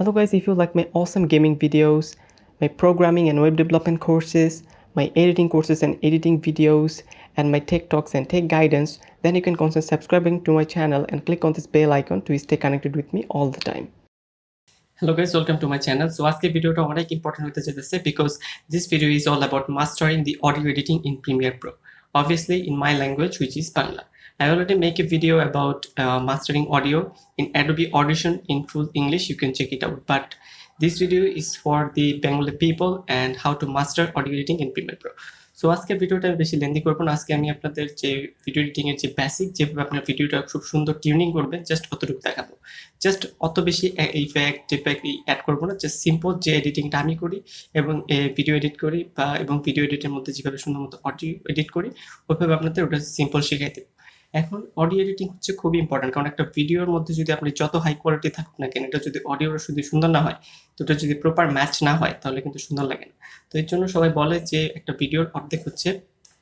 Hello guys, if you like my awesome gaming videos, my programming and web development courses, my editing courses and editing videos, and my tech talks and tech guidance, then you can consider subscribing to my channel and click on this bell icon to stay connected with me all the time. Hello guys, welcome to my channel. So আজকে ভিডিওটা অনেক important হতে যাচ্ছে because this video is all about mastering the audio editing in Premiere Pro, obviously in my language, which is Bangla. I already make a video about mastering audio in Adobe Audition in full English. You can check it out, but this video is for the Bengali people and how to master audio editing in Premiere Pro. So আজকে ভিডিওটা বেশি lengthy করবো না। আজকে আমি আপনাদের যে video editing এর যে বেসিক, যেভাবে আপনার ভিডিওটা খুব সুন্দর টিউনিং করবেন, জাস্ট অতটুকু দেখাবো। জাস্ট অত বেশি ইফেক্ট অ্যাড করবো না, জাস্ট সিম্পল যে এডিটিংটা আমি করি এবং ভিডিও এডিট করি এবং ভিডিও এডিটের মধ্যে যেভাবে সুন্দর মতো অডিও এডিট করি, ওইভাবে আপনাদের ওটা সিম্পল শেখাই দেবো। এখন অডিও এডিটিং হচ্ছে খুবই ইম্পর্টেন্ট, কারণ একটা ভিডিওর মধ্যে যদি আপনি যত হাই কোয়ালিটি থাকুক না কেন, এটা যদি অডিওটা শুধু সুন্দর না হয়, তো এটা যদি প্রপার ম্যাচ না হয়, তাহলে কিন্তু সুন্দর লাগে না। তো এর জন্য সবাই বলে যে একটা ভিডিওর অর্ধেক হচ্ছে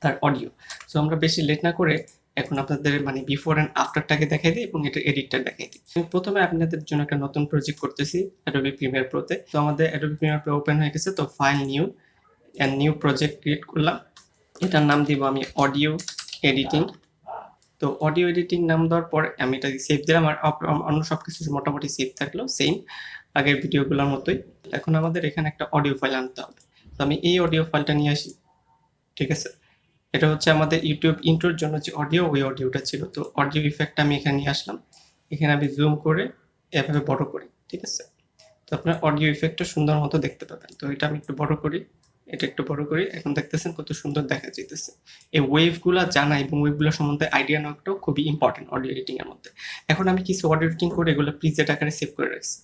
তার অডিও। সো আমরা বেশি লেট না করে এখন আপনাদের বিফোর অ্যান্ড আফটারটাকে দেখাই দিই এবং এটা এডিটটা দেখাই দিই। প্রথমে আপনাদের জন্য একটা নতুন প্রজেক্ট করতেছি অ্যাডোবি প্রিমিয়ার প্রোতে। তো আমাদের অ্যাডোবি প্রিমিয়ার প্রো ওপেন হয়ে গেছে। তো ফাইল নিউ প্রজেক্ট ক্রিয়েট করলাম। এটার নাম দিব আমি অডিও এডিটিং। তো অডিও এডিটিং নাম দেওয়ার পর আমি এটা সেভ দিলাম, আর অন্য সব কিছু মোটামুটি সেভ থাকলো সেম আগের ভিডিওগুলোর মতোই। এখন আমাদের এখানে একটা অডিও ফাইল আনতে হবে। তো আমি এই অডিও ফাইলটা নিয়ে আসি, ঠিক আছে। এটা হচ্ছে আমাদের ইউটিউব ইন্ট্রোর জন্য যে অডিও, ওই অডিওটা ছিল। তো অডিও ইফেক্টটা আমি এখানে নিয়ে আসলাম। এখানে আমি জুম করে এভাবে বড় করি, ঠিক আছে। তো আপনার অডিও ইফেক্টটা সুন্দর মতো দেখতে পাবেন। তো এটা আমি একটু বড় করি, এটা একটু বড় করি। এখন দেখতেছেন কত সুন্দর দেখা যাইতেছে। এই ওয়েভগুলো জানা এবং ওয়েভগুলো সম্বন্ধে আইডিয়া নেওয়াটাও খুবই ইম্পর্টেন্ট অডিও এডিটিং এর মধ্যে। এখন আমি কিছু অডিও এডিটিং করে এগুলো প্রিসেট আকারে সেভ করে রাখছি।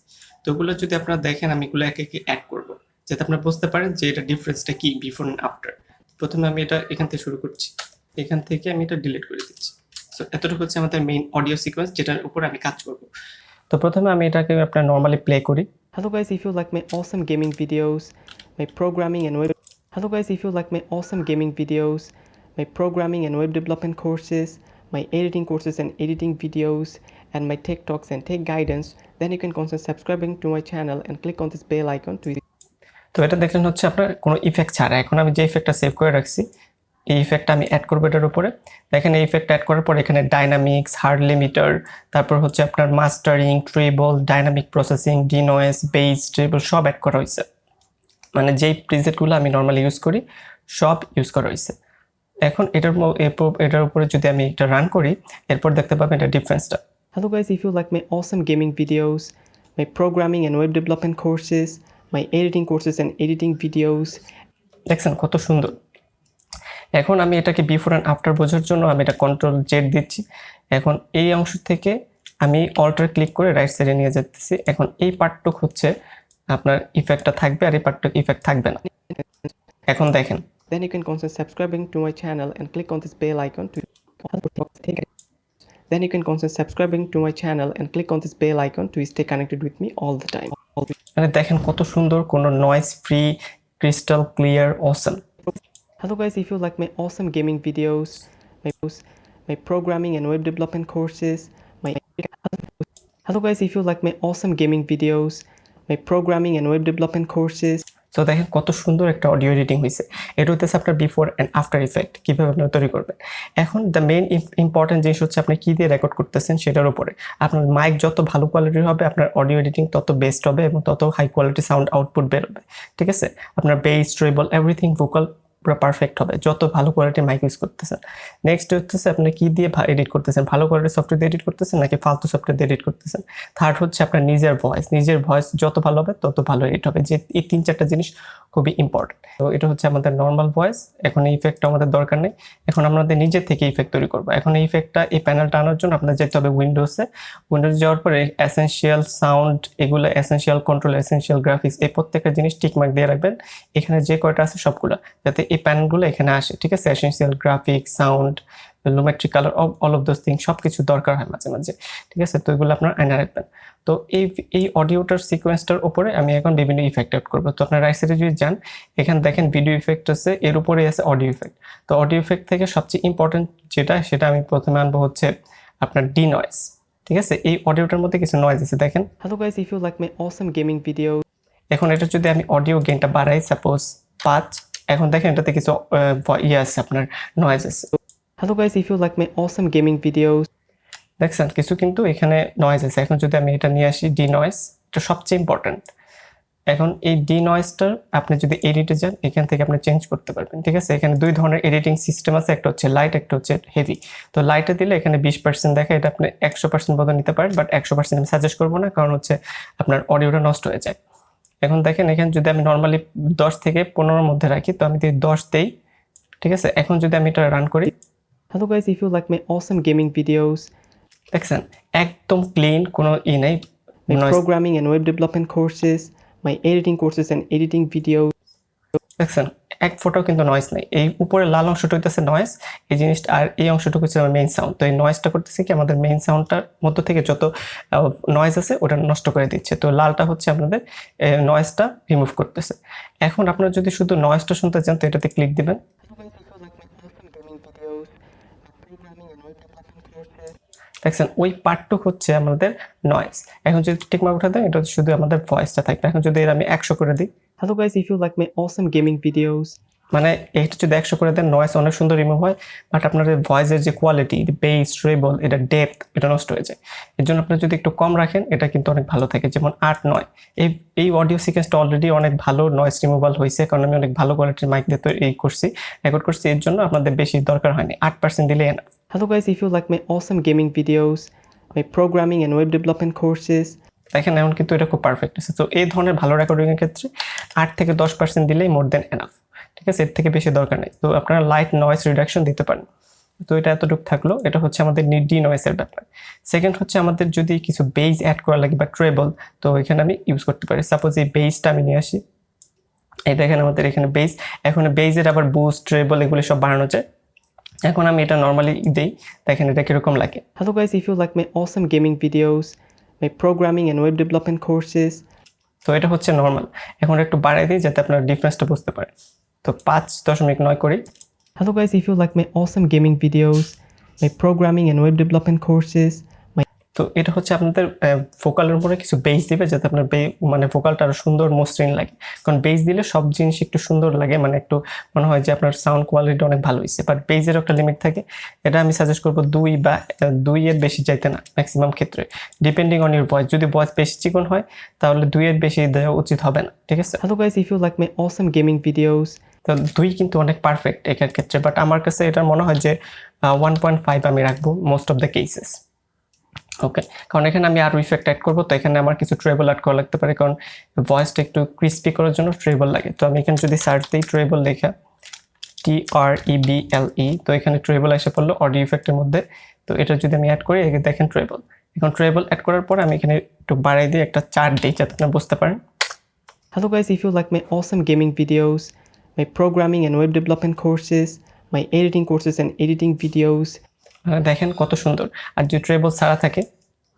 তো ওগুলো যদি আপনারা দেখেন, আমি এগুলো একে একে অ্যাড করবো, যাতে আপনারা বুঝতে পারেন যে এটা ডিফারেন্সটা কি বিফোর এন্ড আফটার। প্রথমে আমি এটা এখান থেকে শুরু করছি, এখান থেকে আমি এটা ডিলিট করে দিচ্ছি। সো এতটুকু হচ্ছে আমাদের মেইন অডিও সিকোয়েন্স, যেটার উপর আমি কাজ করব। তো প্রথমে আমি এটাকে আপনার নরমালি প্লে করি। Hello guys, if you like my awesome gaming videos, my programming and web Hello guys, if you like my awesome gaming videos, my programming and web development courses, my editing courses and editing videos, and my tech talks and tech guidance, then you can consider subscribing to my channel and click on this bell icon to তো এটা দেখলেন হচ্ছে আপনার কোনো effect ছাড়া। এখন আমি যে ইফেক্টটা সেভ করে রাখছি, এই ইফেক্টটা আমি অ্যাড করবো এটার উপরে। দেখেন এই ইফেক্ট অ্যাড করার পর এখানে ডাইনামিক্স, হার্ড লিমিটার, তারপর হচ্ছে আপনার mastering, treble, dynamic processing, denoise, bass, treble সব অ্যাড করা হয়েছে। মানে যেই প্রিসেটগুলো আমি নর্মালি ইউজ করি সব ইউজ করা হয়েছে। এখন এটার উপরে যদি আমি এটা রান করি, এরপর দেখতে পাবেন এটা ডিফারেন্সটা। Hello guys, if you like my awesome gaming videos, my programming and web development courses, my editing courses and editing videos, দেখছেন কত সুন্দর। এখন আমি এটাকে বিফোর অ্যান্ড আফটার বোঝার জন্য আমি এটা Ctrl-Z দিচ্ছি। এখন এই অংশ থেকে আমি অল্টার ক্লিক করে রাইট সাইডে নিয়ে যেতেছি। এখন এই পার্টটুক হচ্ছে আপনার ইফেক্টটা থাকবে, আর এই পার্টটুক ইফেক্ট থাকবে না। এখন দেখেন, then you can consider subscribing to my channel and click on this bell icon to then you can consider subscribing to my channel and click on this bell icon to stay connected with me all the time. মানে দেখেন কত সুন্দর, কোনো noise free, crystal clear, Assam. Hello guys, if you like my awesome gaming videos, my programming and web development courses, Hello guys, if you like my awesome gaming videos, my programming and web development courses. So দেখেন কত সুন্দর একটা audio editing হয়েছে। এটা হচ্ছে আপনার before and after effect, কীভাবে আপনারা তৈরি করবেন। এখন দ্য মেইন ইম্পর্টেন্ট জিনিস হচ্ছে আপনি কী দিয়ে রেকর্ড করতেছেন সেটার উপরে। আপনার মাইক যত ভালো কোয়ালিটির হবে, আপনার অডিও এডিটিং তত বেস্ট হবে এবং তত হাই কোয়ালিটি সাউন্ড আউটপুট বেরোবে, ঠিক আছে। আপনার বেস, ট্রেবল, এভরিথিং ভোকাল পুরো পারফেক্ট হবে যত ভালো কোয়ালিটির মাইক ইউজ করতেছেন। নেক্সট হচ্ছে আপনি কী দিয়ে এডিট করতেছেন, ভালো কোয়ালিটির সফটওয়্যার দিয়ে এডিট করতেছেন নাকি ফালতু সফটওয়্যার দিয়ে এডিট করতেছেন। থার্ড হচ্ছে আপনার নিজের ভয়েস যত ভালো হবে তত ভালো এডিট হবে। যে এই 3-4টা জিনিস খুবই ইম্পর্টেন্ট। তো এটা হচ্ছে আমাদের নর্মাল ভয়েস। এখন এই ইফেক্টটা আমাদের দরকার নেই। এখন আমাদের নিজের থেকে ইফেক্ট তৈরি করবো। এখন এই ইফেক্টটা, এই প্যানেলটা আনার জন্য আপনার যেতে হবে উইন্ডোজে যাওয়ার পরে এসেনশিয়াল সাউন্ড, এগুলো এসেনশিয়াল কন্ট্রোল, এসেনশিয়াল গ্রাফিক্স, এই প্রত্যেকটা জিনিস টিকমার্ক দিয়ে রাখবেন এখানে যে কয়টা আছে সবগুলো, যাতে এই প্যানেলগুলো এখানে আসে, ঠিক আছে। Essential graphics, sound, Lumetri Color, all of those things সব কিছু দরকার হয় মাঝে মাঝে, ঠিক আছে। তো এগুলো আপনার আয়না রাখবেন। তো এই অডিওটার সিকোয়েন্সটার উপরে আমি এখন বিভিন্ন ইফেক্ট অ্যাড করবো। তো আপনার রাইট সাইডে যদি যান, এখানে দেখেন ভিডিও ইফেক্ট আছে, এর উপরে আছে অডিও ইফেক্ট। তো অডিও ইফেক্ট থেকে সবচেয়ে ইম্পর্টেন্ট যেটা, সেটা আমি প্রথমে আনবো হচ্ছে আপনার ডিনয়েস। ঠিক আছে, এই অডিওটার মধ্যে কিছু নয়েজ আছে দেখেন। Hello guys, if you like my awesome gaming videos, এখন এটা যদি আমি অডিও গেইনটা বাড়াই সাপোজ 5, এখন দেখেন এটাতে কিছু আছে, আপনার নয়েজ আছে। hello guys, if you like my awesome gaming videos, দেখছেন কিছু কিন্তু এখানে নয়েজ আছে। এখন যদি আমি এটা নিয়ে আসি ডি নয়েজ, এটা সবচেয়ে ইম্পর্টেন্ট। এখন এই ডি নয়েজটা আপনি যদি এডিটে যান এখান থেকে আপনি চেঞ্জ করতে পারবেন। ঠিক আছে, এখানে দুই ধরনের এডিটিং সিস্টেম আছে, একটা হচ্ছে লাইট, একটা হচ্ছে হেভি। তো লাইটে দিলে এখানে 20% দেখে, এটা আপনি 100% পর্যন্ত নিতে পারেন, বাট 100% আমি সাজেস্ট করবো না, কারণ হচ্ছে আপনার অডিওটা নষ্ট হয়ে যায়। এখন দেখেন এখানে যদি আমি নর্মালি 10 থেকে 15 মধ্যে রাখি, তো আমি 10 দেই। ঠিক আছে, এখন যদি আমি এটা রান করি, hello guys, if you like my awesome gaming videos, দেখছেন একদম ক্লিন, কোনো নেই my noise। programming and web development courses, my editing courses and editing videos, দেখছেন এক ফোটাও কিন্তু নয়েজ নেই। এই উপরে লাল অংশটা হইতেছে নয়েজ, এই জিনিসটা, আর এই অংশটুকু হচ্ছে আমার মেইন সাউন্ড। তো এই নয়েজটা করতেছে কি, আমাদের মেইন সাউন্ডটার মধ্য থেকে যত নয়েজ আছে ওটা নষ্ট করে দিচ্ছে। তো লালটা হচ্ছে আপনাদের নয়েজটা রিমুভ করতেছে। এখন আপনারা যদি শুধু নয়েজটা শুনতে চান তো এটাতে ক্লিক দিবেন। দেখছেন ওই পার্টটুক হচ্ছে আমাদের নয়েজ। এখন যদি টিকমার্ক উঠা দেন, এটা শুধু আমাদের ভয়েসটা থাকবে। এখন যদি এর আমি 100 করে দিই, hello guys, if you like my awesome gaming videos, মানে এইটা যদি 100 করে দেন নয়েজ অনেক সুন্দর রিমুভ হয়, বাট আপনার ভয়েসের যে কোয়ালিটি, বেস, ট্রেবল, এটা ডেপথ, এটা নষ্ট হয়ে যায়। এর জন্য আপনি যদি একটু কম রাখেন এটা কিন্তু অনেক ভালো থাকে। যেমন 8, 9, এই অডিও সিকোয়েন্সটা অলরেডি অনেক ভালো নয়েজ রিমুভাল হয়েছে, কারণ আমি অনেক ভালো কোয়ালিটির মাইক দিয়ে রেকর্ড করছি। এর জন্য আপনাদের বেশি দরকার হয়নি, 8% দিলে enough. hello guys, if you like my awesome gaming videos, my programming and web development courses, দেখেন এখন কিন্তু এটা খুব পারফেক্ট আছে। তো এই ধরনের ভালো রেকর্ডিং এর ক্ষেত্রে 8 থেকে 10% দিলেই মোর দেন এনাফ। ঠিক আছে, এর থেকে বেশি দরকার নেই। তো আপনারা লাইট নয়েজ রিডাকশন দিতে পারেন। তো এটা এতটুকু থাকলো, এটা হচ্ছে আমাদের ডি নয়েজের ব্যাপার। সেকেন্ড হচ্ছে আমাদের যদি কিছু বেস অ্যাড করা লাগে বা ট্রেবল, তো এখানে আমি ইউজ করতে পারি। সাপোজ এই বেসটা আমি নিয়ে আসি, এই দেখেন আমাদের এখানে বেস। এখন বেসের আবার বুস্ট, ট্রেবল এগুলি সব বাড়ানো যায়। এখন আমি এটা নর্মালি দেই, দেখেন এটা কিরকম লাগে। hello guys, if you like my awesome gaming videos, my programming and web development courses, তো এটা হচ্ছে নর্মাল। এখন একটু বাড়াই দিই যাতে আপনারা ডিফারেন্সটা বুঝতে পারেন। তো 5.9 করি। hello guys, if you like my awesome gaming videos, my programming and web development courses, তো এটা হচ্ছে আপনাদের ভোকালের উপরে কিছু বেস দিবে যাতে আপনার মানে ভোকালটা আরো সুন্দর মসৃণ লাগে। কারণ বেস দিলে সব জিনিস একটু সুন্দর লাগে, মানে একটু মনে হয় যে আপনার সাউন্ড কোয়ালিটি অনেক ভালো হয়েছে। বাট বেসের একটা লিমিট থাকে, এটা আমি সাজেস্ট করবো 2 বা 2 এর বেশি চাইতে না ম্যাক্সিমাম ক্ষেত্রে, ডিপেন্ডিং অন ইউর ভয়েস। যদি ভয়েস বেশি চিকন হয় তাহলে 2 এর বেশি দেওয়া উচিত হবে না। ঠিক আছে, hello guys, if you like my awesome gaming videos, তো 2 কিন্তু অনেক পারফেক্ট এটার ক্ষেত্রে, বাট আমার কাছে এটা মনে হয় যে 1.5 আমি রাখবো মোস্ট অফ দ্য কেসেস। ওকে, কারণ এখানে আমি আরো ইফেক্ট অ্যাড করবো, তো এখানে আমার কিছু ট্রেবল অ্যাড করা লাগতে পারে, কারণ ভয়েসটা একটু ক্রিস্পি করার জন্য ট্রেবল লাগে। তো আমি এখানে যদি সার্চ দিই ট্রেবল লেখা, TREBLE, তো এখানে ট্রেবল এসে পড়লো অডিও ইফেক্টের মধ্যে। তো এটা যদি আমি অ্যাড করি, দেখেন ট্রেবল। এখন ট্রেবল অ্যাড করার পর আমি এখানে একটু বাড়াই দিয়ে একটা চার্ট দিই যাতে আপনি বুঝতে পারেন। hello guys, if you like my awesome gaming videos, my programming and web development courses, my editing courses and editing videos, দেখেন কত সুন্দর। আর যদি ট্রেবল ছাড়া থাকে,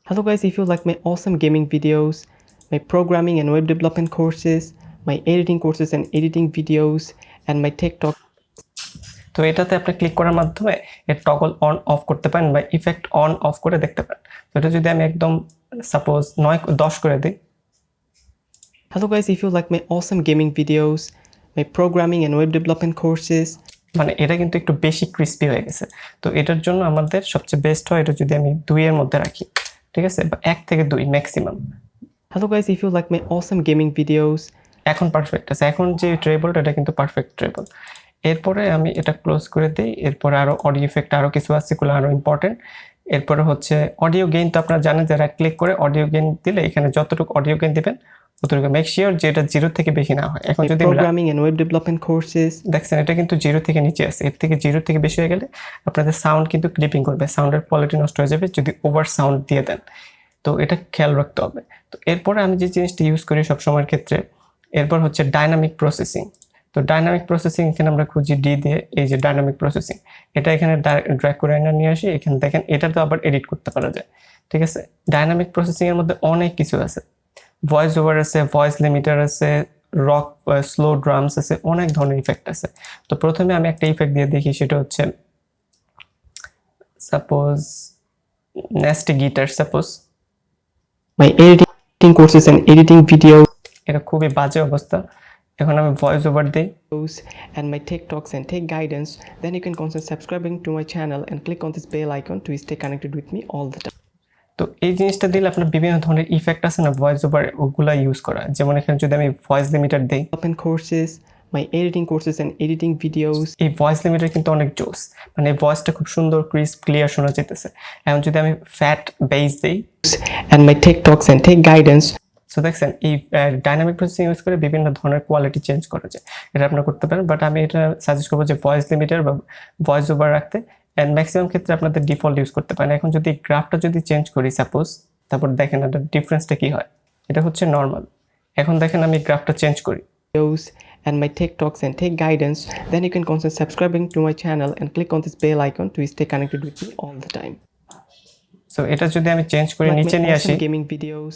hello guys, if you like my awesome gaming videos, my programming and web development courses, my editing courses and editing videos, and my TikTok, তো এটাতে আপনি click করার মাধ্যমে এর টগল অন অফ করতে পারেন বা ইফেক্ট অন অফ করে দেখতে পারেন। তো এটা যদি আমি একদম সাপোজ 10 করে দিই, hello guys, if you like my awesome gaming videos, my programming and web development courses, মানে এটা কিন্তু একটু বেশি ক্রিস্পি হয়ে গেছে। তো এটার জন্য আমাদের সবচেয়ে বেস্ট হয় এটা যদি আমি 2 এর মধ্যে রাখি। ঠিক আছে, বা 1 থেকে 2 maximum. hello guys, if you like my awesome gaming videos, এখন পারফেক্ট আছে। এখন যে ট্রেবলটা এটা কিন্তু পারফেক্ট ট্রেবল। এরপরে আমি এটা ক্লোজ করে দিই। এরপরে আরো অডিও ইফেক্ট আরো কিছু আছে, সেগুলো আরো ইম্পর্টেন্ট। এরপরে হচ্ছে অডিও গেইন। তো আপনারা জানেন যারা ক্লিক করে অডিও গেইন দিলে এখানে যতটুকু অডিও গেইন দিবেন ততটুকু মেক শিওর যে এটা 0 থেকে বেশি না হয়। এখন my যদি programming and web development courses, দেখছেন এটা কিন্তু 0 থেকে নিচে আছে, এর থেকে 0 থেকে বেশি হয়ে গেলে আপনাদের সাউন্ড কিন্তু ক্লিপিং করবে, সাউন্ডের কোয়ালিটি নষ্ট হয়ে যাবে যদি ওভার সাউন্ড দিয়ে দেন। তো এটা খেয়াল রাখতে হবে। তো এরপরে আমি যে জিনিসটা ইউজ করি সবসময়ের ক্ষেত্রে, এরপর হচ্ছে ডাইনামিক প্রসেসিং। তো ডাইনামিক প্রসেসিং এখানে আমরা খুঁজি ডি দিয়ে, এই যে ডাইনামিক প্রসেসিং, এটা এখানে ড্র্যাগ করে নিয়ে আসি। এখানে দেখেন এটা তো আবার এডিট করতে পারা যায়। ঠিক আছে, ডাইনামিক প্রসেসিং এর মধ্যে অনেক কিছু আছে, ভয়েস ওভার আছে, ভয়েস লিমিটার আছে, রক স্লো ড্রামস আছে, অনেক ধরনের ইফেক্ট আছে। তো প্রথমে আমি একটা ইফেক্ট দিয়ে দেখি, সেটা হচ্ছে suppose nasty guitar suppose my editing courses and editing videos এটা খুবই বাজে অবস্থা এখন আমি ভয়েস ওভার দেই and my tech talks and tech guidance, then you can consider subscribing to my channel and click on this bell icon to stay connected with me all the time. তো এই জিনিসটা দিলে আপনার বিভিন্ন ধরনের effect আছে না ভয়েস ওভার ওগুলা ইউজ করা যেমন এখানে যদি আমি ভয়েস লিমিটার দেই Open courses, my editing courses and editing videos এই ভয়েস লিমিটার কিন্তু অনেক জোস মানে ভয়েসটা খুব সুন্দর ক্রিস্প ক্লিয়ার শোনা যেতেছে এখন যদি আমি ফ্যাট বেস দেই and my tech talks and tech guidance, so দেখছেন এই ডাইনামিক প্রসেসিং ইউজ করে বিভিন্ন ধরনের কোয়ালিটি চেঞ্জ করা যায় এটা আপনারা করতে পারেন বাট আমি এটা সাজেস্ট করবো যে ভয়েস লিমিটার বা ভয়েস ওভার রাখতে অ্যান্ড ম্যাক্সিমাম ক্ষেত্রে আপনাদের ডিফল্ট ইউজ করতে পারেন এখন যদি গ্রাফটা যদি চেঞ্জ করি সাপোজ তারপর দেখেন এটা ডিফারেন্সটা কি হয় এটা হচ্ছে নর্মাল এখন দেখেন আমি গ্রাফটা চেঞ্জ করি videos and my tech talks and tech guidance, then you can consider subscribing to my channel and click on this bell icon to stay connected with me all the time. So এটা যদি আমি change করে Like নিচে my নিয়ে আসি awesome gaming videos,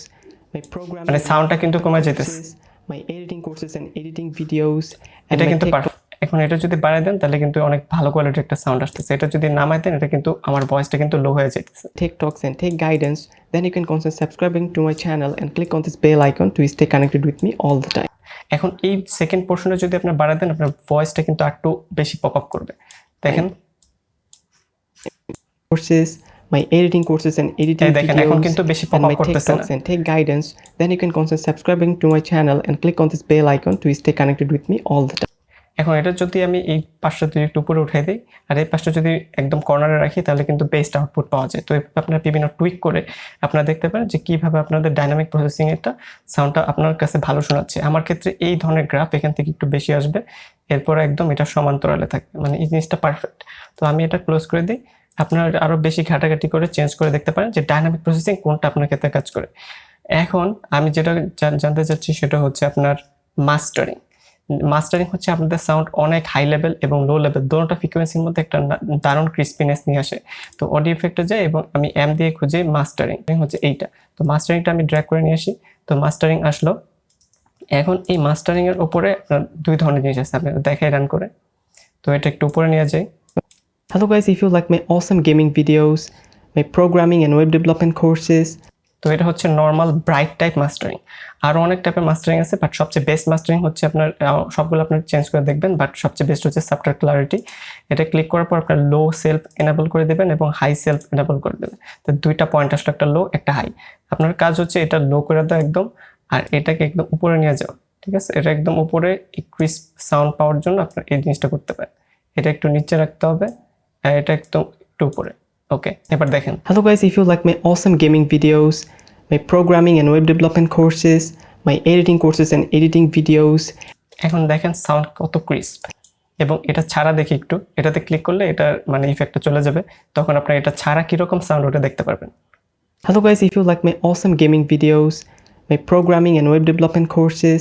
my programming মানে সাউন্ডটা কিন্তু কমে যেতেছে courses, my editing courses and editing videos, and এটা my কিন্তু tech এখন এটা যদি বাড়ায় দেন তাহলে কিন্তু অনেক ভালো কোয়ালিটির একটা সাউন্ড আসতেছে এটা যদি নামায় দেন এটা কিন্তু আমার ভয়েসটা কিন্তু লো হয়ে যাইতেছে tech talks and tech guidance, then you can consider subscribing to my channel and click on this bell icon to stay connected with me all the time. এখন এই সেকেন্ড পোর্শনে যদি আপনি বাড়ায় দেন আপনার ভয়েসটা কিন্তু একটু বেশি পপ আপ করবে দেখেন Courses, my editing courses and editing এই দেখেন এখন videos, কিন্তু বেশি and pop my up tech করতেছে না talks and tech guidance, then you can consider subscribing to my channel and click on this bell icon to stay connected with me all the time. এখন এটা যদি আমি এই পাশটা যদি একটু উপরে উঠাই দিই আর এই পাশটা যদি একদম কর্নারে রাখি তাহলে কিন্তু বেস্ট আউটপুট পাওয়া যায় তো আপনারা বিভিন্ন টুইক করে আপনারা দেখতে পারেন যে কিভাবে আপনাদের ডাইনামিক প্রসেসিং এটা সাউন্ডটা আপনার কাছে ভালো শোনাচ্ছে আমার ক্ষেত্রে এই ধরনের গ্রাফ এখান থেকে একটু বেশি আসবে এরপর একদম এটা সমান্তরালে থাকবে মানে এই জিনিসটা পারফেক্ট তো আমি এটা ক্লোজ করে দিই আপনার আরো বেশি ঘাটাঘাটি করে চেঞ্জ করে দেখতে পারেন যে ডাইনামিক প্রসেসিং কোনটা আপনার ক্ষেত্রে কাজ করে এখন আমি যেটা জানতে চাচ্ছি সেটা হচ্ছে আপনার মাস্টারিং মাস্টারিং হচ্ছে আপনাদের সাউন্ড অনেক হাই লেভেল এবং লো লেভেল দুটোটা ফ্রিকোয়েন্সির মধ্যে একটা দারুণ ক্রিস্পিনেস নিয়ে আসে তো অডিও ইফেক্টে যায় এবং আমি এম দিয়ে খুঁজে মাস্টারিং হচ্ছে এইটা তো মাস্টারিংটা আমি ড্র্যাগ করে নিয়ে আসি তো মাস্টারিং আসলো এখন এই মাস্টারিং এর উপরে দুই ধরনের জিনিস আছে আপনি দেখাই রান করে তো এটা একটু উপরে নিয়ে যাই Hello guys, if you like my awesome gaming videos, my programming and web development courses, তো এটা হচ্ছে নর্মাল ব্রাইট টাইপ মাস্টারিং আরও অনেক টাইপের মাস্টারিং আছে বাট সবচেয়ে বেস্ট মাস্টারিং হচ্ছে আপনার সবগুলো আপনার চেঞ্জ করে দেখবেন বাট সবচেয়ে বেস্ট হচ্ছে সাবটার ক্লারিটি এটা ক্লিক করার পর আপনার লো সেলফ এনাবল করে দেবেন এবং হাই সেলফ এনাবল করে দেবেন তো দুইটা পয়েন্ট আসলে একটা লো একটা হাই আপনার কাজ হচ্ছে এটা লো করে দেওয়া একদম আর এটাকে একদম উপরে নিয়ে যাওয়া ঠিক আছে এটা একদম উপরে ক্রিস্প সাউন্ড পাওয়ার জন্য আপনার এই জিনিসটা করতে পারেন এটা একটু নিচে রাখতে হবে আর এটা একদম একটু উপরে ওকে এবার দেখেন hello guys, if you like my awesome gaming videos, my programming and web development courses, my editing courses and editing videos, এখন দেখেন সাউন্ড কত ক্রিস্প এবং এটা ছাড়া দেখি একটু এটাতে ক্লিক করলে এটা মানে ইফেক্টটা চলে যাবে তখন আপনারা এটা ছাড়া কিরকম সাউন্ড ওটা দেখতে পারবেন hello guys, if you like my awesome gaming videos, my programming and web development courses,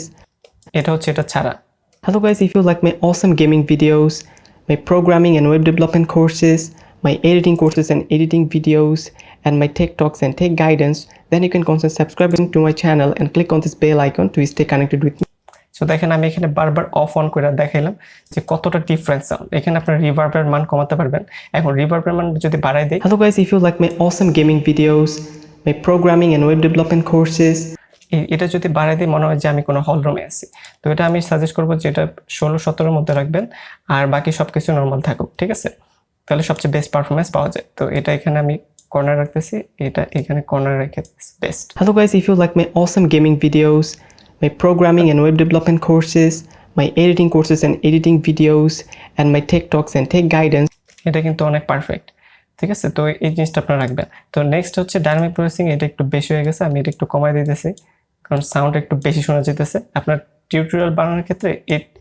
এটা হচ্ছে এটা ছাড়া hello guys, if you like my awesome gaming videos, my programming and web development courses, my editing courses and editing videos, and my tech talks and tech guidance, then you can consider subscribing to my channel and click on this bell icon to stay connected with me. So দেখেন আমি এখানে বারবার of on করে দেখাইলাম যে কতটা difference sound এখানে আপনার রিভার্বের মান কমাতে পারবেন এখন রিভার্বের মান যদি বাড়াই দেই Hello guys, if you like my awesome gaming videos, my programming and web development courses, এটা যদি বাড়াই দিই মনে হয় যে আমি কোনো হল রুমে আছি তো এটা আমি সাজেস্ট করবো যে এটা 16-17 মধ্যে রাখবেন আর বাকি সবকিছু নর্মাল থাকুক ঠিক আছে তাহলে সবচেয়ে বেস্ট পারফরমেন্স পাওয়া যায় তো এটা এখানে আমি কর্নার রাখতেছি এটা এখানে কর্নার রেখে best hello guys, if you like my awesome gaming videos, my programming and web development courses, my editing courses and editing videos, and my tech talks and tech guidance, এটা কিন্তু অনেক perfect ঠিক আছে তো এই জিনিসটা আপনারা রাখবেন তো নেক্সট হচ্ছে ডাইনামিক প্রসেসিং এটা একটু বেশি হয়ে গেছে আমি এটা একটু কমাই দিতেছি কারণ সাউন্ড একটু বেশি শোনা যেতেছে আপনার টিউটোরিয়াল বানানোর ক্ষেত্রে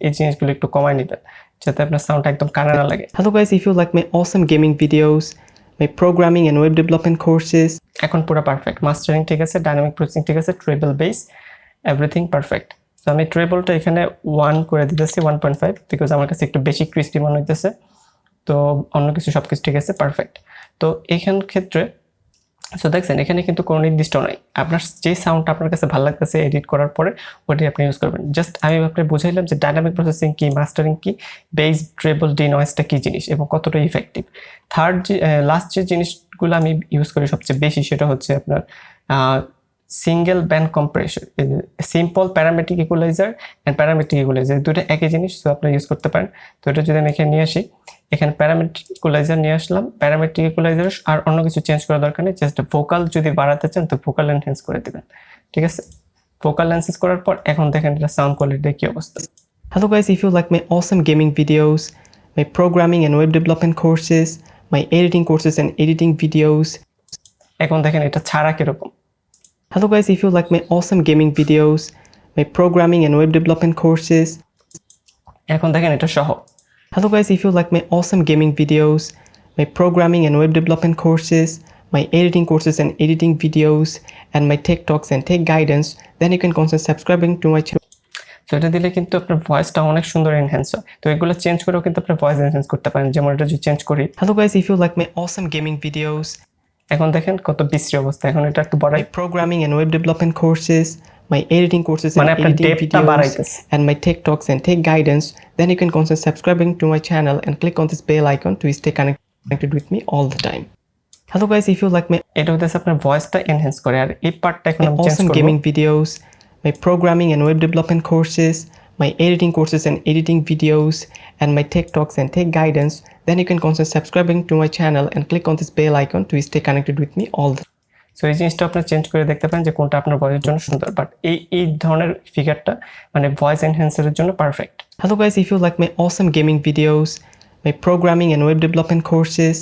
এই জিনিসগুলো একটু কমাই নেবেন যাতে আপনার সাউন্ডটা একদম কানে না লাগে hello guys, if you like my awesome gaming videos, my programming and web development courses, এখন পুরো পারফেক্ট মাস্টারিং ঠিক আছে ডাইনামিক প্রসেসিং ঠিক আছে ট্রেবল বেস এভরিথিং পারফেক্ট তো আমি ট্রেবলটা এখানে 1 করে দিতেছি 1.5 বিকজ আমার কাছে একটু বেশি ক্রিস্পি মনে হইতেছে তো অন্য কিছু সবকিছু ঠিক আছে পারফেক্ট তো এইখান ক্ষেত্রে সো দেখছেন এখানে কিন্তু কোনো নির্দিষ্ট নাই, আপনার যে সাউন্ডটা আপনার কাছে ভালো লাগতেছে এডিট করার পরে ওটাই আপনি ইউজ করবেন। জাস্ট আমি আপনাকে বুঝাইলাম যে ডাইনামিক প্রসেসিং কি, মাস্টারিং কি, বেস, ট্রেবল, ডিনয়েসটা কি জিনিস এবং কতটা ইফেক্টিভ। থার্ড যে লাস্ট যে জিনিসগুলো আমি ইউজ করি সবচেয়ে বেশি সেটা হচ্ছে আপনার single band compressor, simple parametric equaliser and parametric equaliser, দুটো একই জিনিস, তো আপনি ইউজ করতে পারেন। তো এটা যদি আমি এখানে নিয়ে আসি, এখানে প্যারামেট্রিক ইকুয়ালাইজার নিয়ে আসলাম, প্যারামেট্রিক ইকুয়ালাইজার আর অন্য কিছু চেঞ্জ করার দরকার নেই, জাস্ট ভোকাল যদি বাড়াতে চান তো ভোকাল এনহ্যান্স করে দেবেন, ঠিক আছে। ভোকাল এনহ্যান্স করার পর এখন দেখেন এটা সাউন্ড কোয়ালিটির কি অবস্থা। Hello guys, if you like my awesome gaming videos, my programming and web development courses, my editing courses and editing videos. এখন দেখেন এটা ছাড়া কিরকম। Hello guys, if you like my awesome gaming videos, my programming and web development courses. এখন দেখেন এটা সহ। Hello guys, if you like my awesome gaming videos, my programming and web development courses, my editing courses and editing videos, and my tech talks and tech guidance, then you can consider subscribing to my channel. তো এটা দিলে কিন্তু আপনার ভয়েসটা অনেক সুন্দর enhance হয়। তো এগুলো চেঞ্জ করেও কিন্তু আপনি ভয়েস এনহ্যান্স করতে পারেন, যেমন এটা যদি চেঞ্জ করি। Hello guys, if you like my awesome gaming videos, এখন দেখেন কত বিশ্রী অবস্থা। এখন এটা একটু বড়াই, my programming and web development courses, my editing courses and মানে আপনার editing ডেপথটা videos, বাড়াইতেছে। and my tech talks and tech guidance, then you can consider subscribing to my channel and click on this bell icon to stay connected with me all the time. Hello guys, if you like my এটা হচ্ছে আপনার ভয়েসটা enhance করে। আর এই পার্টটা এখন আমি change awesome করব। gaming videos, my programming and web development courses, my editing courses and editing videos, and my tech talks and tech guidance, then you can consider subscribing to my channel and click on this bell icon to stay connected with me all the time. So এই জিনিসটা আপনি change করে দেখতে পারেন যে কোনটা আপনার ভয়েসের জন্য সুন্দর। বাট এই ধরনের ফিগারটা মানে ভয়েস এনহ্যান্সারের জন্য perfect. Hello guys, if you like my awesome gaming videos, my programming and web development courses,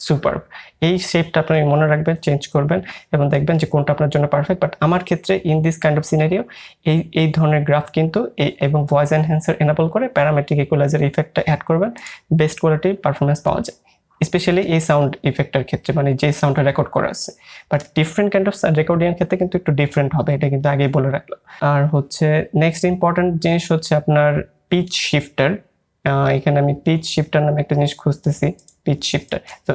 সুপারব। এই শেপটা আপনি মনে রাখবেন, চেঞ্জ করবেন এবং দেখবেন যে কোনটা আপনার জন্য পারফেক্ট। বাট আমার ক্ষেত্রে in this kind of scenario এই ধরনের গ্রাফ কিন্তু এবং ভয়েস এনহ্যান্সার এনাবল করে প্যারামেট্রিক ইকুয়ালাইজার ইফেক্টটা অ্যাড করবেন, বেস্ট কোয়ালিটির পারফরমেন্স পাওয়া যায়, স্পেশালি এই সাউন্ড ইফেক্টের ক্ষেত্রে, মানে যে সাউন্ডটা রেকর্ড করা আছে। বাট ডিফারেন্ট কাইন্ড অফ রেকর্ডিংয়ের ক্ষেত্রে কিন্তু একটু ডিফারেন্ট হবে, এটা কিন্তু আগেই বলে রাখলাম। আর হচ্ছে নেক্সট ইম্পর্টেন্ট জিনিস হচ্ছে আপনার পিচ শিফটার। এখানে আমি পিচ শিফটার নামে একটা জিনিস খুঁজতেছি, পিচ শিফটার। তো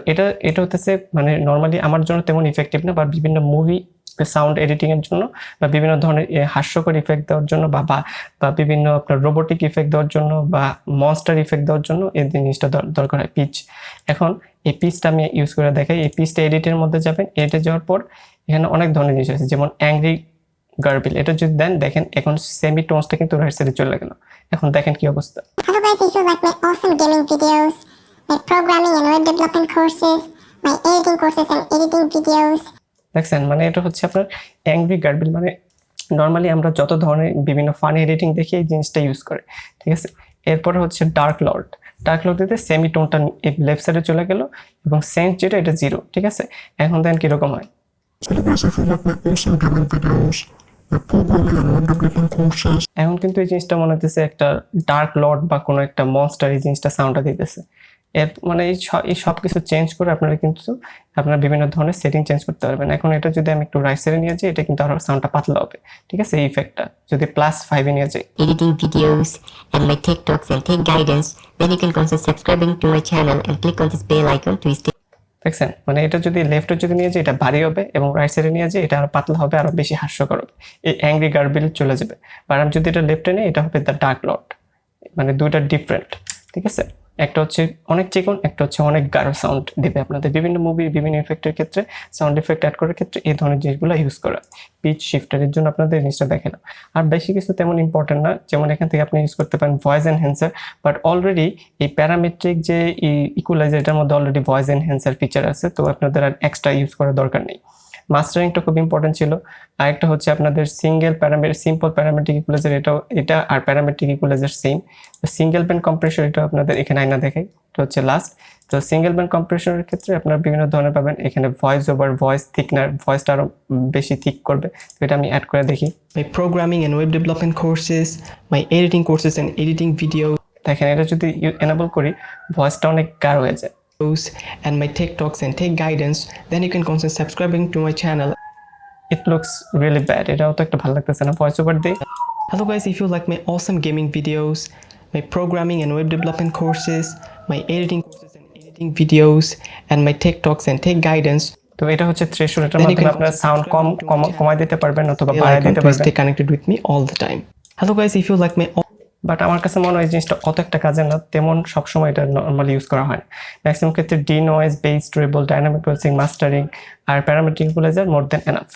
এটা হতেছে মানে নর্মালি আমার জন্য তেমন ইফেক্টিভ না, বা বিভিন্ন মুভি সাউন্ড এডিটিং এর জন্য বা বিভিন্ন ধরনের হাস্যকর ইফেক্ট দেওয়ার জন্য বা বিভিন্ন আপনার রোবোটিক ইফেক্ট দেওয়ার জন্য বা মনস্টার ইফেক্ট দেওয়ার জন্য এই জিনিসটা দরকার হয়, পিচ। এখন এই পিচটা আমি ইউজ করে দেখাই। এই পিচটা এডিটের মধ্যে যাবেন, এডিটে যাওয়ার পর এখানে অনেক ধরনের জিনিস আছে, যেমন অ্যাংরি গার্বিল। এটা যদি দেন দেখেন এখন সেমি টোনসটা কিন্তু রাইট সাইডে চলে গেল। এখন দেখেন কি অবস্থা। Hello guys, if you like my awesome gaming videos, my programming and web development courses, my editing courses and editing videos. দেখছেন মানে এটা হচ্ছে আপনার অ্যাংরি গার্বিল। মানে নর্মালি আমরা যত ধরনের বিভিন্ন ফানি এডিটিং দেখি এই জিনিসটা ইউজ করে, ঠিক আছে। এরপরে হচ্ছে ডার্ক লর্ড দিতে সেমি টোনটা লেফট সাইডে চলে গেল এবং সেন্স যেটা এটা 0, ঠিক আছে। এখন দেখেন কিরকম হয়। Hello guys, if you like my awesome gaming videos, my programming and web development courses, এখন কিন্তু এই জিনিসটা মনে হচ্ছে একটা ডার্ক লর্ড বা কোনো একটা মনস্টার এই জিনিসটা সাউন্ডটা দিতেছে। এর মানে এই সব কিছু চেঞ্জ করে আপনারা কিন্তু আপনারা বিভিন্ন ধরনের সেটিং চেঞ্জ করতে পারবেন। এখন এটা যদি আমি একটু রাইট সাইডে নিয়ে যাই, এটা কিন্তু আরো সাউন্ডটা পাতলা হবে, ঠিক আছে। এই ইফেক্টটা যদি +5 এ নিয়ে যাই, editing videos and my tech talks and tech guidance, then you can consider subscribing to my channel and click on this bell icon to stay. দেখছেন মানে এটা যদি লেফটে যদি নিয়ে যাই এটা ভারী হবে এবং রাইট সাইডে নিয়ে যাই এটা আরো পাতলা হবে, আরো বেশি হাস্যকর হবে, এই অ্যাংরি গার্বিল চলে যাবে। আর আমি যদি এটা লেফটে নিই এটা হবে দ্য ডার্ক লর্ড। মানে দুইটা ডিফারেন্ট, ঠিক আছে। একটা হচ্ছে অনেক চিকন, একটা হচ্ছে অনেক গাঢ় সাউন্ড দিবে আপনাদের। বিভিন্ন মুভি বিভিন্ন ইফেক্টের ক্ষেত্রে সাউন্ড ইফেক্ট অ্যাড করার ক্ষেত্রে এই ধরনের জিনিসগুলো ইউজ করা। পিচ শিফটারের জন্য আপনাদের জিনিসটা দেখে না। আর বেশি কিছু তেমন ইম্পর্টেন্ট না, যেমন এখান থেকে আপনি ইউজ করতে পারেন ভয়েস এনহ্যান্সার। বাট অলরেডি এই প্যারামেট্রিক যে ইকুয়ালাইজার এটার মধ্যে অলরেডি ভয়েস এনহ্যান্সার ফিচার আছে, তো আপনাদের আর এক্সট্রা ইউজ করার দরকার নেই। মাস্টারিংটা খুব ইম্পর্টেন্ট ছিল। আর একটা হচ্ছে আপনাদের সিম্পল প্যারামেট্রিক ইকুয়ালাইজার, এটা আর parametric equaliser same. Single band compressor এটা আপনাদের এখানে আইনা দেখাই, এটা হচ্ছে লাস্ট। তো সিঙ্গেল ব্যান্ড কম্প্রেসরের ক্ষেত্রে আপনারা বিভিন্ন ধরনের পাবেন। এখানে ভয়েস ওভার, ভয়েস থিকনার, ভয়েসটা আরো বেশি থিক করবে, তো এটা আমি অ্যাড করে দেখি। my programming and web development courses, my editing courses and editing videos, দেখেন এটা যদি এনেবল করি ভয়েসটা অনেক গাঢ় হয়ে যায়। and my tech talks and tech guidance, then you can consider subscribing to my channel. It looks really bad, এটাও তো একটা ভালো লাগতেছে না। ভয়েস ওভার দিই। Hello guys, if you like my awesome gaming videos, my programming and web development courses, my editing courses and editing videos, and my tech talks and tech guidance, তো এটা হচ্ছে থ্রেশহোল্ড, এটার Then you মাধ্যমে can আপনার also sound subscribe to my channel. কমায় দিতে পারবেন অথবা Bell বাড়ায় icon দিতে to পারবেন। stay connected with me all the time. Hello guys, if you like my but আমার কাছে মনে হয় এই জিনিসটা অত একটা কাজে না, তেমন সবসময় এটা নর্মালি ইউজ করা হয় না। ম্যাক্সিমাম ক্ষেত্রে denoise, bass, treble, dynamic processing, mastering আর parametric equaliser more than enough.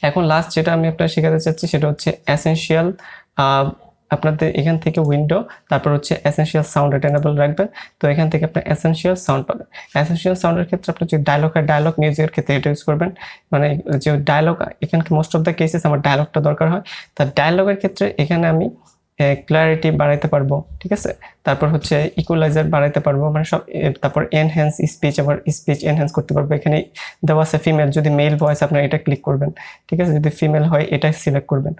এখন লাস্ট যেটা আমি আপনার শেখাতে চাচ্ছি সেটা হচ্ছে এসেনশিয়াল। আপনাদের এখান থেকে উইন্ডো, তারপর হচ্ছে এসেনশিয়াল সাউন্ড এটেনেবল রাখবেন। তো এখান থেকে আপনি এসেনশিয়াল সাউন্ড পাবেন। এসেনশিয়াল সাউন্ডের ক্ষেত্রে আপনি যে ডায়লগ মিউজিকের ক্ষেত্রে এটা ইউজ করবেন, মানে যে ডায়লগ, এখানে মোস্ট অফ দ্য কেসেস আমার ডায়লগটা দরকার হয়। তার ডায়লগের ক্ষেত্রে এখানে আমি ক্ল্যারিটি বাড়াইতে পারবো, ঠিক আছে, তারপর হচ্ছে ইকুয়ালাইজার বাড়াইতে পারবো, মানে সব, তারপর এনহ্যান্স স্পিচ, আবার স্পিচ এনহ্যান্স করতে পারবো। এখানে দেওয়া আছে ফিমেল, যদি মেল ভয়েস আপনার এটা ক্লিক করবেন, ঠিক আছে, যদি ফিমেল হয় এটা সিলেক্ট করবেন।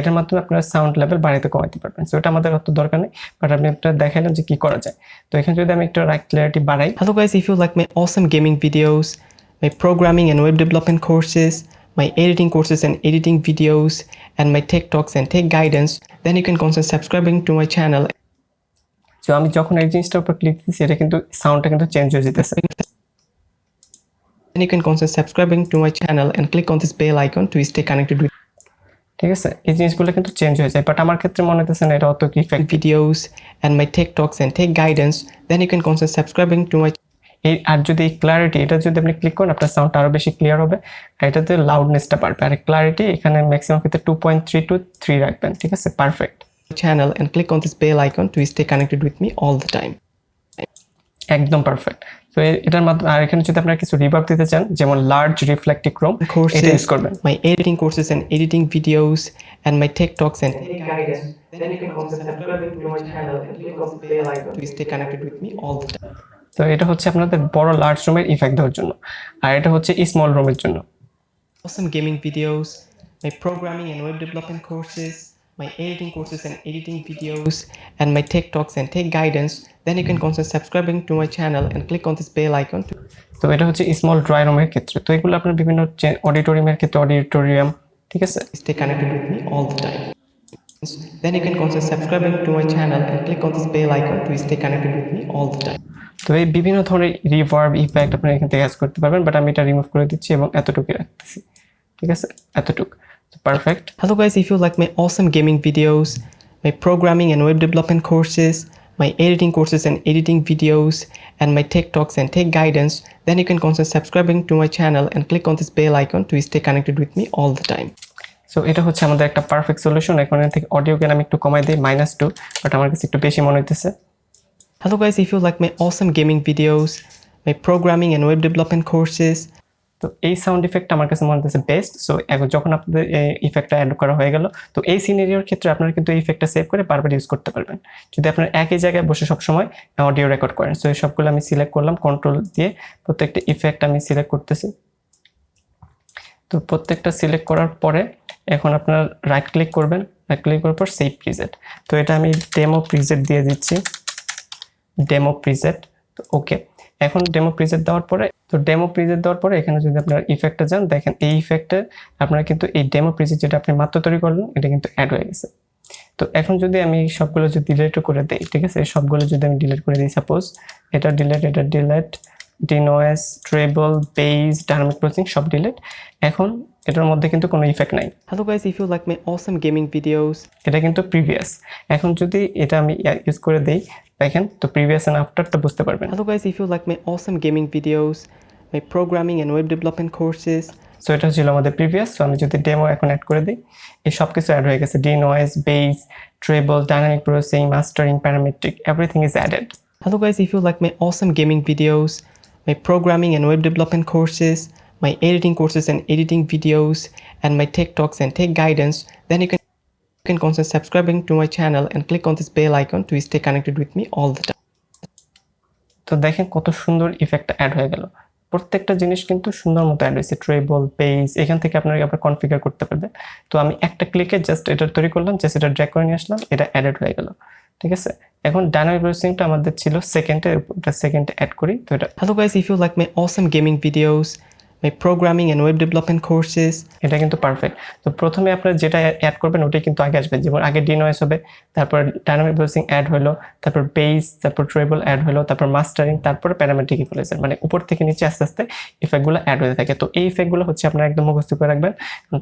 এটার মাধ্যমে আপনার সাউন্ড লেভেল বাড়াইতে কমাইতে পারবেন। সো এটা আমাদের অত দরকার নেই, বাট আপনি একটা দেখাইলাম যে কি করা যায়। তো এখানে যদি আমি একটু ক্ল্যারিটি বাড়াই। Hello guys, if you like my awesome gaming videos, my programming and web development courses, my editing courses and editing videos, and my tech talks and tech guidance, then you can consider subscribing to my channel. তো আমি যখন এই জিনিসটার উপর click দিচ্ছি এটা কিন্তু সাউন্ডটা কিন্তু চেঞ্জ হয়ে যেতেছে। Then you can consider subscribing to my channel and click on this bell icon to stay connected with ঠিক আছে, এই জিনিসগুলো কিন্তু চেঞ্জ হয়ে যায়, বাট আমার ক্ষেত্রে মনে হতেছে না এটা অত কি effect. videos and my tech talks and tech guidance. Then you can consider subscribing to my এই আর যদি ক্লারিটি, এটা যদি আপনি ক্লিক করেন আপনার সাউন্ডটা আরো বেশি ক্লিয়ার হবে, আর এটাতে লাউডনেসটা বাড়বে। আর ক্লারিটি এখানে ম্যাক্সিমাম ক্ষেত্রে 2.3 to 3 রাখবেন, ঠিক আছে, perfect, channel and click on this bell icon to stay connected with me all the time. একদম পারফেক্ট। তো এটার মাধ্যমে, আর এখানে যদি আপনারা কিছু রিভার্ব দিতে চান, যেমন লার্জ রিফ্লেক্টিভ ক্রোম, এটা ইউজ Courses, করবেন। my editing courses and editing videos, and my tech talks and tech guidance. Then you can consider subscribing to my channel and click on this bell icon to stay connected with me all the time. তো এটা হচ্ছে আপনাদের বড় large রুমের effect দেওয়ার জন্য, আর এটা হচ্ছে স্মল রুমের জন্য। Awesome gaming videos, my programming and web development courses, my editing courses and editing videos, and my tech talks and tech guidance. Then you can consider subscribing to my channel and click on this bell icon to তো এটা হচ্ছে small draw রুমের ক্ষেত্রে। তো এগুলো আপনার বিভিন্ন অডিটোরিয়ামের ক্ষেত্রে অডিটোরিয়াম, ঠিক আছে। stay connected with me all the time. Then you can consider subscribing to my channel and click on this bell icon to stay connected with me all the time. তো এই বিভিন্ন ধরনের রিভার্ব ইফেক্ট আপনারা এখান থেকে add করতে পারবেন, but আমি এটা রিমুভ করে দিচ্ছি এবং এতটুকুই রাখতেছি, ঠিক আছে, এতটুকু perfect. Hello guys, if you like my awesome gaming videos, my programming and web development courses, my editing courses and editing videos, and my tech talks and tech guidance, then you can consider subscribing to my channel and click on this bell icon to stay connected with me all the time. So এটা হচ্ছে আমাদের একটা perfect solution. এখন এর থেকে অডিওকে আমি একটু কমাই দিই -2, বাট আমার কাছে একটু বেশি মনে হইতেছে। Hello guys, if you like my awesome gaming videos, my programming and web development courses, তো এই সাউন্ড ইফেক্ট আমার কাছে মনে হচ্ছে বেস্ট। সো এখন যখন আপনাদের এই ইফেক্টটা অ্যাড করা হয়ে গেল, তো এই সিনারিওর ক্ষেত্রে আপনারা কিন্তু এই ইফেক্টটা সেভ করে বারবার ইউজ করতে পারবেন যদি আপনারা একই জায়গায় বসে সবসময় অডিও রেকর্ড করেন। সো এই সবগুলো আমি সিলেক্ট করলাম, কন্ট্রোল দিয়ে প্রত্যেকটা ইফেক্ট আমি সিলেক্ট করতেছি। তো প্রত্যেকটা সিলেক্ট করার পরে এখন আপনার রাইট ক্লিক করবেন, রাইট ক্লিক করার পর সেভ প্রিজেট। তো এটা আমি ডেমো প্রিজেট দিয়ে দিচ্ছি, ডেমো প্রিজেট। তো ওকে, এখন ডেমো প্রিজেট দেওয়ার পরে এখানে যদি আপনার ইফেক্টটা যান, দেখেন এই ইফেক্টে আপনারা কিন্তু এই ডেমো প্রিজেট যেটা আপনি মাত্র তৈরি করলেন এটা কিন্তু অ্যাড হয়ে গেছে। তো এখন যদি আমি সবগুলো যদি ডিলিট করে দেই, ঠিক আছে, সবগুলো যদি আমি ডিলিট করে দিই, সাপোজ এটা delete, ডিনয়েজ, treble, base, dynamic processing সব ডিলিট। এখন এটার মধ্যে কিন্তু কোনো ইফেক্ট নাই। hello guys, if you like my awesome gaming videos, এটা কিন্তু প্রিভিয়াস। এখন যদি এটা আমি ইউজ করে দেই, দেখেন তো প্রিভিয়াস এন্ড আফটারটা বুঝতে পারবেন। hello guys, if you like my awesome gaming videos, my programming and web development courses, so এটা ছিল আমাদের প্রিভিয়াস। সো আমি যদি ডেমো এখন অ্যাড করে দিই, এই সব কিছু অ্যাড হয়ে গেছে, ডিনয়েজ, base, treble, dynamic processing, mastering, parametric, everything is added. hello guys, if you like my awesome gaming videos, my programming and web development courses, my editing courses and editing videos, and my tech talks and tech guidance, then you can consider subscribing to my channel and click on this bell icon to stay connected with me all the time. তো দেখেন কত সুন্দর effect add হয়ে গেল, প্রত্যেকটা জিনিস কিন্তু সুন্দর মতো অ্যাড হয়েছে, ট্রেবল, বেস, এখান থেকে আপনারা আবার কনফিগার করতে পারবেন। তো আমি একটা ক্লিকে জাস্ট এটা তৈরি করলাম, জাস্ট এটা ড্র্যাগ করে নিয়ে আসলাম, এটা অ্যাডেড হয়ে গেল, ঠিক আছে। এখন ডাইনামিক প্রসেসিংটা আমাদের ছিল সেকেন্ডে, এটা সেকেন্ডে অ্যাড করি। তো এটা hello guys, if you like my awesome gaming videos, my programming and web development courses. এটা কিন্তু পারফেক্ট। তো প্রথমে আপনারা যেটা অ্যাড করবেন ওটাই কিন্তু আগে আসবে, যেমন আগে ডিনয়েস হবে, তারপর ডাইনামিক প্রসেসিং অ্যাড হলো, তারপর বেস, তারপর ট্রেবল অ্যাড হলো, তারপর মাস্টারিং, তারপর প্যারামেট্রিক ইকুয়ালাইজার, মানে উপর থেকে নিচে আস্তে আস্তে ইফেক্টগুলো অ্যাড হতে থাকে। তো এই ইফেক্টগুলো হচ্ছে আপনারা একদম মুখস্থ করে রাখবেন,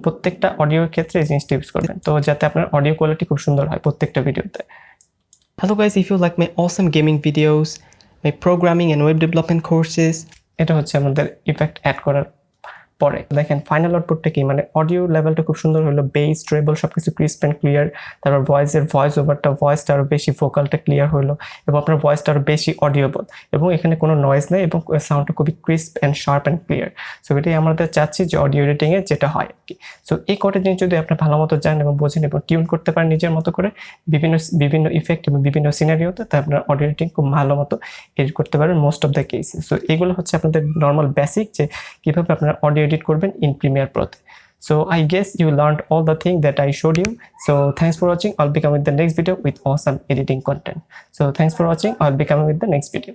প্রত্যেকটা অডিওর ক্ষেত্রে এই জিনিসটা ইউজ করবেন, তো যাতে আপনার অডিও কোয়ালিটি খুব সুন্দর হয় প্রত্যেকটা ভিডিওতে। Hello guys, if you like my awesome gaming videos, my programming and web development courses, এটা হচ্ছে আমাদের ইফেক্ট অ্যাড করার পরে দেখেন ফাইনাল আউটপুটটা কি, মানে অডিও লেভেলটা খুব সুন্দর হলো, বেস ট্রেবল সবকিছু ক্রিস্প অ্যান্ড ক্লিয়ার, তারপর ভয়েস ওভারটা ভয়েসটা আরো বেশি, ভোকালটা ক্লিয়ার হলো এবং আপনার ভয়েসটা আরো বেশি অডিওবল এবং এখানে কোনো নয়েজ নেই এবং সাউন্ডটা খুবই crisp and sharp and clear. So এটাই আমাদের চাচ্ছি যে অডিও এডিটিংয়ে যেটা হয় আর কি। সো এই কটা জিনিস যদি আপনি ভালো মতো জানেন এবং বোঝেন এবং টিউন করতে পারেন নিজের মতো করে বিভিন্ন ইফেক্ট এবং বিভিন্ন সিনারিওতে, তাই আপনার অডিও এডিটিং খুব ভালো মতো এডিট করতে পারবেন মোস্ট অফ দ্য কেসে। সো এগুলো হচ্ছে আপনাদের নর্মাল বেসিক যে কীভাবে আপনারা অডিও এডিট করবেন in Premiere Pro. So I guess you learned all the things that I showed you. So thanks for watching. I'll be coming with the next video with awesome editing content. So thanks for watching. I'll be coming with the next video.